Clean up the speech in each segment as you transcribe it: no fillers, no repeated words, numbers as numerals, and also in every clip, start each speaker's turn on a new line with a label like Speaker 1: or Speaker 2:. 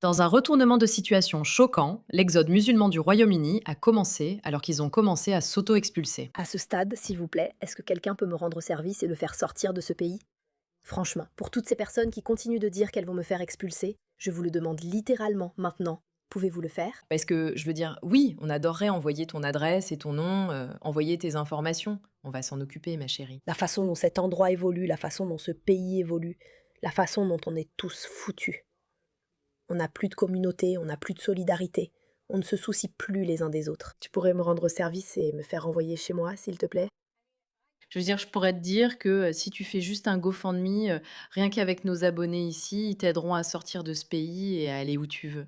Speaker 1: Dans un retournement de situation choquant, l'exode musulman du Royaume-Uni a commencé alors qu'ils ont commencé à s'auto-expulser.
Speaker 2: À ce stade, s'il vous plaît, est-ce que quelqu'un peut me rendre service et le faire sortir de ce pays? Franchement, pour toutes ces personnes qui continuent de dire qu'elles vont me faire expulser, je vous le demande littéralement maintenant. Pouvez-vous le faire?
Speaker 1: Parce que, je veux dire, oui, on adorerait envoyer ton adresse et ton nom, envoyer tes informations. On va s'en occuper, ma chérie.
Speaker 2: La façon dont cet endroit évolue, la façon dont ce pays évolue, la façon dont on est tous foutus. On n'a plus de communauté, on n'a plus de solidarité. On ne se soucie plus les uns des autres. Tu pourrais me rendre service et me faire envoyer chez moi, s'il te plaît?
Speaker 1: Je veux dire, je pourrais te dire que si tu fais juste un GoFundMe, rien qu'avec nos abonnés ici, ils t'aideront à sortir de ce pays et à aller où tu veux.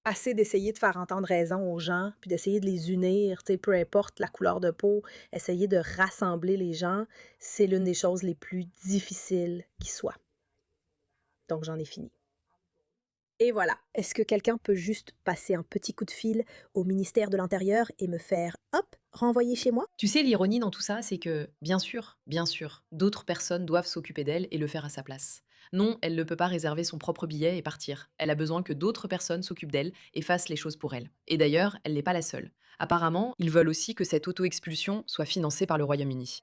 Speaker 2: Assez d'essayer de faire entendre raison aux gens, puis d'essayer de les unir, tu sais, peu importe la couleur de peau, essayer de rassembler les gens, c'est l'une des choses les plus difficiles qui soient. Donc j'en ai fini. Et voilà. Est-ce que quelqu'un peut juste passer un petit coup de fil au ministère de l'Intérieur et me faire, hop, renvoyer chez moi?
Speaker 1: Tu sais, l'ironie dans tout ça, c'est que, bien sûr, d'autres personnes doivent s'occuper d'elle et le faire à sa place. Non, elle ne peut pas réserver son propre billet et partir. Elle a besoin que d'autres personnes s'occupent d'elle et fassent les choses pour elle. Et d'ailleurs, elle n'est pas la seule. Apparemment, ils veulent aussi que cette auto-expulsion soit financée par le Royaume-Uni.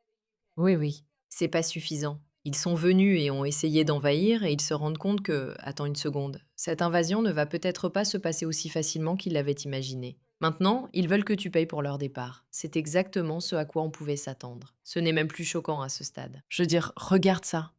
Speaker 1: Oui, oui. C'est pas suffisant. Ils sont venus et ont essayé d'envahir et ils se rendent compte que, attends une seconde, cette invasion ne va peut-être pas se passer aussi facilement qu'ils l'avaient imaginé. Maintenant, ils veulent que tu payes pour leur départ. C'est exactement ce à quoi on pouvait s'attendre. Ce n'est même plus choquant à ce stade. Je veux dire, regarde ça.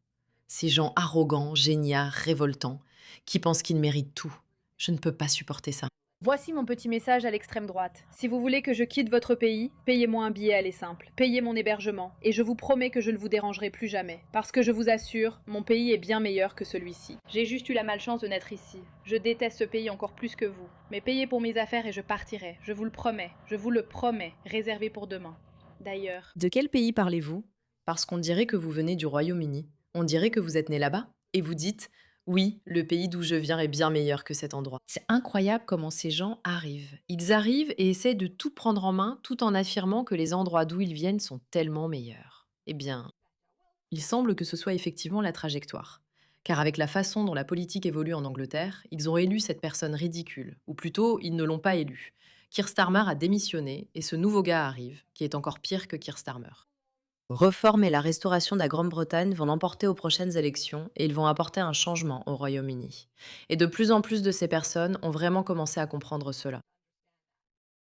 Speaker 1: Ces gens arrogants, géniaux, révoltants, qui pensent qu'ils méritent tout. Je ne peux pas supporter ça.
Speaker 3: Voici mon petit message à l'extrême droite. Si vous voulez que je quitte votre pays, payez-moi un billet aller simple, payez mon hébergement, et je vous promets que je ne vous dérangerai plus jamais. Parce que je vous assure, mon pays est bien meilleur que celui-ci. J'ai juste eu la malchance de naître ici. Je déteste ce pays encore plus que vous. Mais payez pour mes affaires et je partirai. Je vous le promets. Je vous le promets. Réservé pour demain. D'ailleurs,
Speaker 1: De quel pays parlez-vous? Parce qu'on dirait que vous venez du Royaume-Uni. On dirait que vous êtes né là-bas. Et vous dites, oui, le pays d'où je viens est bien meilleur que cet endroit. C'est incroyable comment ces gens arrivent. Ils arrivent et essaient de tout prendre en main tout en affirmant que les endroits d'où ils viennent sont tellement meilleurs. Eh bien, il semble que ce soit effectivement la trajectoire. Car avec la façon dont la politique évolue en Angleterre, ils ont élu cette personne ridicule. Ou plutôt, ils ne l'ont pas élu. Keir Starmer a démissionné et ce nouveau gars arrive, qui est encore pire que Keir Starmer. Reforme et la restauration de la Grande-Bretagne vont l'emporter aux prochaines élections et ils vont apporter un changement au Royaume-Uni. Et de plus en plus de ces personnes ont vraiment commencé à comprendre cela.